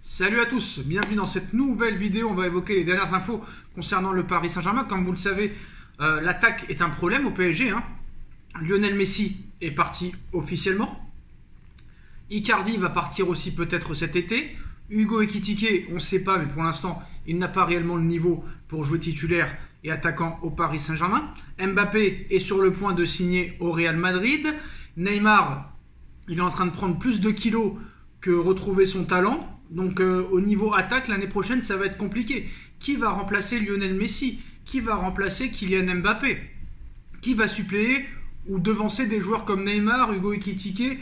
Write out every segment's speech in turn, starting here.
Salut à tous, bienvenue dans cette nouvelle vidéo. On va évoquer les dernières infos concernant le Paris Saint-Germain. Comme vous le savez, l'attaque est un problème au PSG. Lionel Messi est parti officiellement. Icardi va partir aussi peut-être cet été. Hugo Ekitike, on ne sait pas, mais pour l'instant, il n'a pas réellement le niveau pour jouer titulaire et attaquant au Paris Saint-Germain. Mbappé est sur le point de signer au Real Madrid. Neymar, il est en train de prendre plus de kilos que retrouver son talent. Donc au niveau attaque, l'année prochaine, ça va être compliqué. Qui va remplacer Lionel Messi? Qui va remplacer Kylian Mbappé? Qui va suppléer ou devancer des joueurs comme Neymar, Hugo Ekitike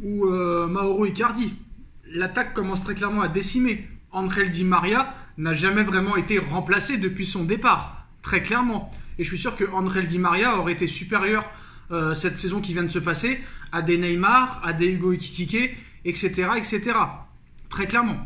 ou Mauro Icardi? L'attaque commence très clairement à décimer. Angel Di Maria n'a jamais vraiment été remplacé depuis son départ, très clairement. Et je suis sûr que Angel Di Maria aurait été supérieur cette saison qui vient de se passer à des Neymar, à des Hugo Ekitike, etc., etc. Très clairement.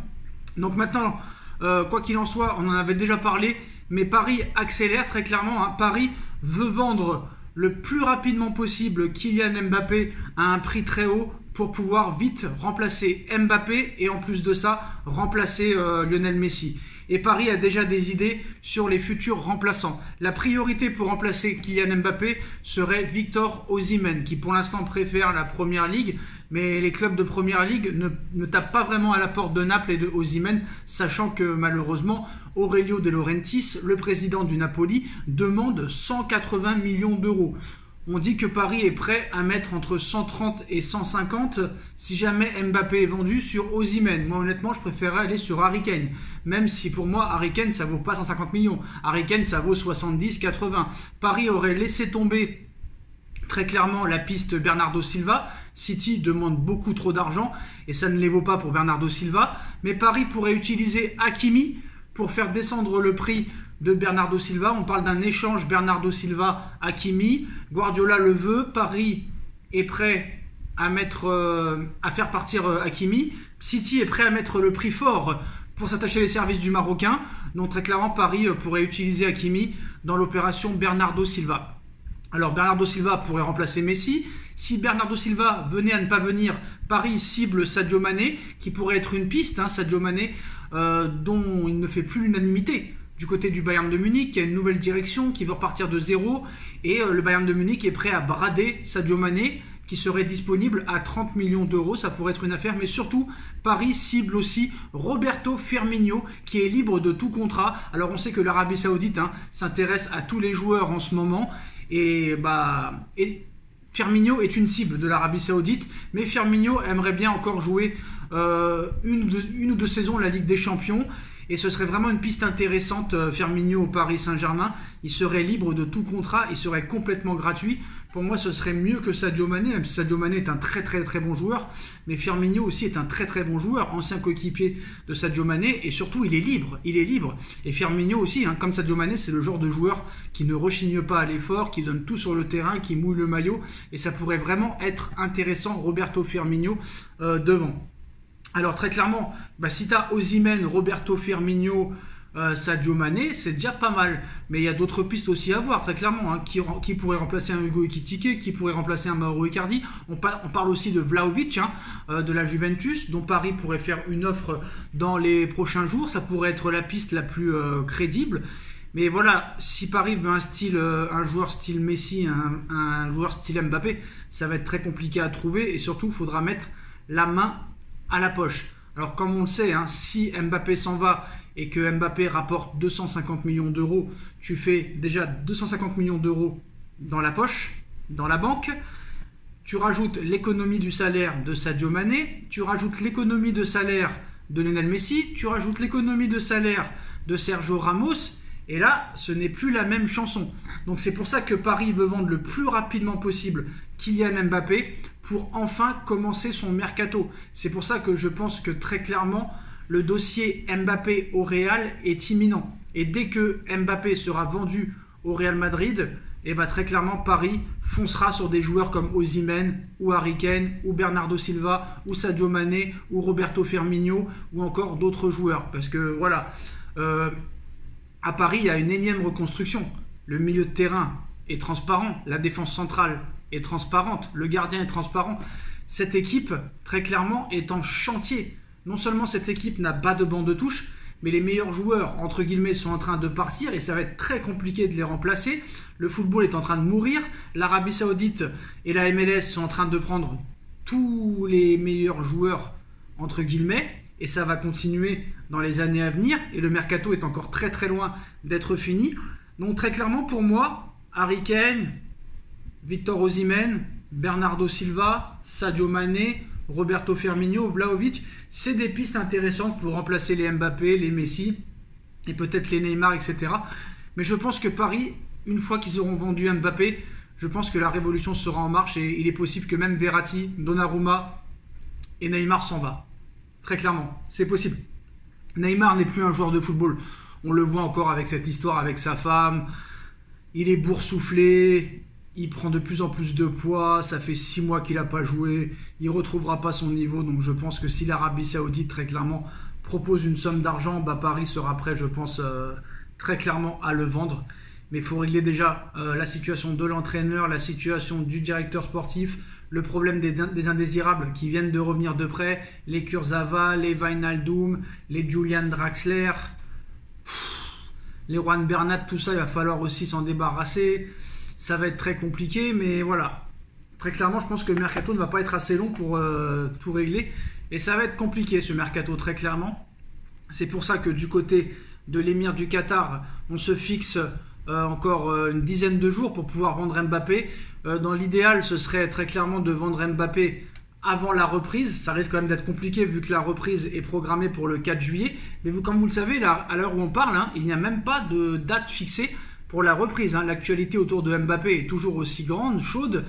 Donc maintenant, quoi qu'il en soit, on en avait déjà parlé, mais Paris accélère très clairement. Paris veut vendre le plus rapidement possible Kylian Mbappé à un prix très haut pour pouvoir vite remplacer Mbappé et en plus de ça, remplacer Lionel Messi. Et Paris a déjà des idées sur les futurs remplaçants. La priorité pour remplacer Kylian Mbappé serait Victor Osimhen, qui pour l'instant préfère la Première Ligue, mais les clubs de Première Ligue ne tapent pas vraiment à la porte de Naples et de Osimhen, sachant que malheureusement, Aurelio De Laurentiis, le président du Napoli, demande 180 millions d'euros. On dit que Paris est prêt à mettre entre 130 et 150 si jamais Mbappé est vendu sur Osimhen. Moi honnêtement je préférerais aller sur Harry Kane. Même si pour moi Harry Kane ça vaut pas 150 millions. Harry Kane ça vaut 70-80. Paris aurait laissé tomber très clairement la piste Bernardo Silva. City demande beaucoup trop d'argent et ça ne les vaut pas pour Bernardo Silva. Mais Paris pourrait utiliser Hakimi pour faire descendre le prix de Bernardo Silva. On parle d'un échange Bernardo Silva-Hakimi. Guardiola le veut. Paris est prêt à faire partir Hakimi. City est prêt à mettre le prix fort pour s'attacher les services du Marocain. Donc très clairement, Paris pourrait utiliser Hakimi dans l'opération Bernardo Silva. Alors Bernardo Silva pourrait remplacer Messi. Si Bernardo Silva venait à ne pas venir, Paris cible Sadio Mané, qui pourrait être une piste. Sadio Mané, dont il ne fait plus l'unanimité du côté du Bayern de Munich, qui a une nouvelle direction, qui veut repartir de zéro. Et le Bayern de Munich est prêt à brader Sadio Mané, qui serait disponible à 30 millions d'euros. Ça pourrait être une affaire. Mais surtout, Paris cible aussi Roberto Firmino, qui est libre de tout contrat. Alors on sait que l'Arabie Saoudite s'intéresse à tous les joueurs en ce moment. Et Firmino est une cible de l'Arabie Saoudite. Mais Firmino aimerait bien encore jouer une ou deux saisons la Ligue des Champions. Et ce serait vraiment une piste intéressante, Firmino au Paris Saint-Germain. Il serait libre de tout contrat, il serait complètement gratuit. Pour moi, ce serait mieux que Sadio Mané, même si Sadio Mané est un très très très bon joueur. Mais Firmino aussi est un très très bon joueur, ancien coéquipier de Sadio Mané. Et surtout, il est libre. Et Firmino aussi, comme Sadio Mané, c'est le genre de joueur qui ne rechigne pas à l'effort, qui donne tout sur le terrain, qui mouille le maillot. Et ça pourrait vraiment être intéressant, Roberto Firmino devant. Alors très clairement, si tu as Osimhen, Roberto Firmino, Sadio Mané, c'est déjà pas mal. Mais il y a d'autres pistes aussi à voir, très clairement. Qui pourrait remplacer un Hugo Ekitike, qui pourrait remplacer un Mauro Icardi. On parle aussi de Vlahovic, de la Juventus, dont Paris pourrait faire une offre dans les prochains jours. Ça pourrait être la piste la plus crédible. Mais voilà, si Paris veut un joueur style Messi, un joueur style Mbappé, ça va être très compliqué à trouver. Et surtout, il faudra mettre la main à la poche. Alors comme on le sait, si Mbappé s'en va et que Mbappé rapporte 250 millions d'euros, tu fais déjà 250 millions d'euros dans la poche, dans la banque. Tu rajoutes l'économie du salaire de Sadio Mané, tu rajoutes l'économie de salaire de Lionel Messi, tu rajoutes l'économie de salaire de Sergio Ramos, et là, ce n'est plus la même chanson. Donc c'est pour ça que Paris veut vendre le plus rapidement possible Kylian Mbappé pour enfin commencer son mercato. C'est pour ça que je pense que très clairement, le dossier Mbappé au Real est imminent. Et dès que Mbappé sera vendu au Real Madrid, très clairement, Paris foncera sur des joueurs comme Osimhen, ou Harry Kane, ou Bernardo Silva, ou Sadio Mané, ou Roberto Firmino, ou encore d'autres joueurs. Parce que voilà, à Paris, il y a une énième reconstruction. Le milieu de terrain est transparent, la défense centrale est transparente, le gardien est transparent. Cette équipe, très clairement, est en chantier. non seulement cette équipe n'a pas de banc de touche, mais les meilleurs joueurs, entre guillemets, sont en train de partir et ça va être très compliqué de les remplacer. Le football est en train de mourir. L'Arabie Saoudite et la MLS sont en train de prendre tous les meilleurs joueurs, entre guillemets, et ça va continuer dans les années à venir. Et le mercato est encore très très loin d'être fini. Donc très clairement, pour moi, Harry Kane, Victor Osimhen, Bernardo Silva, Sadio Mané, Roberto Firmino, Vlahovic, c'est des pistes intéressantes pour remplacer les Mbappé, les Messi et peut-être les Neymar, etc. Mais je pense que Paris, une fois qu'ils auront vendu Mbappé, je pense que la révolution sera en marche et il est possible que même Verratti, Donnarumma et Neymar s'en va. Très clairement, c'est possible. Neymar n'est plus un joueur de football. On le voit encore avec cette histoire avec sa femme. Il est boursouflé. Il prend de plus en plus de poids, ça fait 6 mois qu'il n'a pas joué, il ne retrouvera pas son niveau, donc je pense que si l'Arabie Saoudite très clairement propose une somme d'argent, Paris sera prêt, je pense, très clairement à le vendre. Mais il faut régler déjà la situation de l'entraîneur, la situation du directeur sportif, le problème des indésirables qui viennent de revenir de près, les Kurzawa, les Wijnaldum, les Julian Draxler, les Juan Bernat, tout ça, il va falloir aussi s'en débarrasser. Ça va être très compliqué, mais voilà. Très clairement, je pense que le mercato ne va pas être assez long pour tout régler. Et ça va être compliqué, ce mercato, très clairement. C'est pour ça que du côté de l'émir du Qatar, on se fixe encore une dizaine de jours pour pouvoir vendre Mbappé. Dans l'idéal, ce serait très clairement de vendre Mbappé avant la reprise. Ça risque quand même d'être compliqué vu que la reprise est programmée pour le 4 juillet. Mais comme vous le savez, là, à l'heure où on parle, il n'y a même pas de date fixée pour la reprise. L'actualité autour de Mbappé est toujours aussi grande, chaude,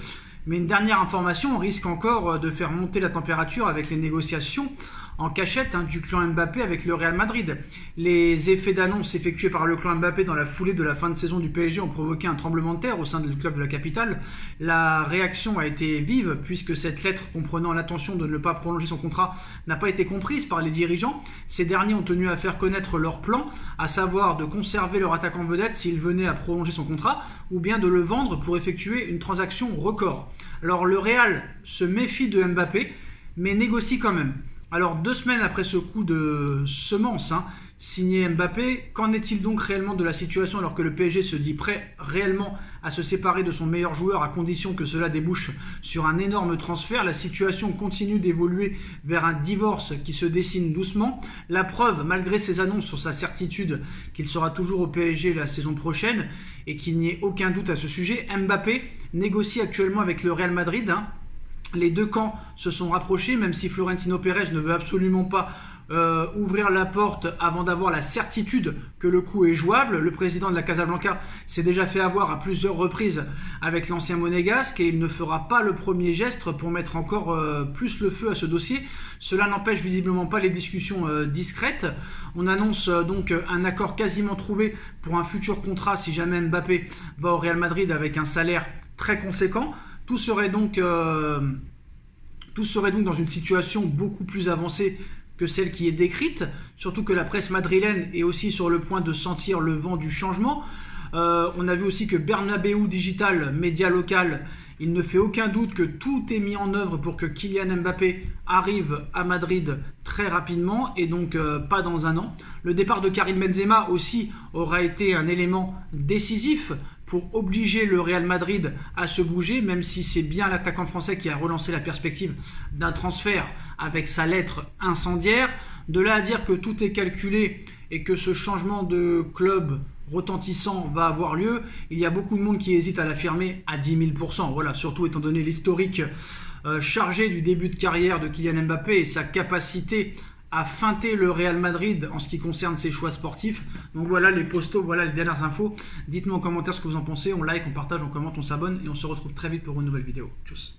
mais une dernière information, on risque encore de faire monter la température avec les négociations en cachette du clan Mbappé avec le Real Madrid. Les effets d'annonce effectués par le clan Mbappé dans la foulée de la fin de saison du PSG ont provoqué un tremblement de terre au sein du club de la capitale. La réaction a été vive puisque cette lettre comprenant l'intention de ne pas prolonger son contrat n'a pas été comprise par les dirigeants. Ces derniers ont tenu à faire connaître leur plan, à savoir de conserver leur attaquant vedette s'il venait à prolonger son contrat ou bien de le vendre pour effectuer une transaction record. Alors le Real se méfie de Mbappé mais négocie quand même. Alors 2 semaines après ce coup de semence signé Mbappé, qu'en est-il donc réellement de la situation alors que le PSG se dit prêt réellement à se séparer de son meilleur joueur à condition que cela débouche sur un énorme transfert? La situation continue d'évoluer vers un divorce qui se dessine doucement. La preuve, malgré ses annonces sur sa certitude qu'il sera toujours au PSG la saison prochaine et qu'il n'y ait aucun doute à ce sujet, Mbappé négocie actuellement avec le Real Madrid. Les deux camps se sont rapprochés, même si Florentino Pérez ne veut absolument pas ouvrir la porte avant d'avoir la certitude que le coup est jouable. Le président de la Casablanca s'est déjà fait avoir à plusieurs reprises avec l'ancien monégasque et il ne fera pas le premier geste pour mettre encore plus le feu à ce dossier. Cela n'empêche visiblement pas les discussions discrètes. On annonce donc un accord quasiment trouvé pour un futur contrat si jamais Mbappé va au Real Madrid avec un salaire très conséquent. Tout serait donc dans une situation beaucoup plus avancée que celle qui est décrite, surtout que la presse madrilène est aussi sur le point de sentir le vent du changement. On a vu aussi que Bernabéu Digital, média local, il ne fait aucun doute que tout est mis en œuvre pour que Kylian Mbappé arrive à Madrid très rapidement et donc pas dans un an. Le départ de Karim Benzema aussi aura été un élément décisif pour obliger le Real Madrid à se bouger, même si c'est bien l'attaquant français qui a relancé la perspective d'un transfert avec sa lettre incendiaire. De là à dire que tout est calculé et que ce changement de club retentissant va avoir lieu, il y a beaucoup de monde qui hésite à l'affirmer à 10 000%. Voilà, surtout étant donné l'historique chargé du début de carrière de Kylian Mbappé et sa capacité à feinter le Real Madrid en ce qui concerne ses choix sportifs. Donc voilà les postos, voilà les dernières infos. Dites-moi en commentaire ce que vous en pensez, on like, on partage, on commente, on s'abonne et on se retrouve très vite pour une nouvelle vidéo. Tchuss.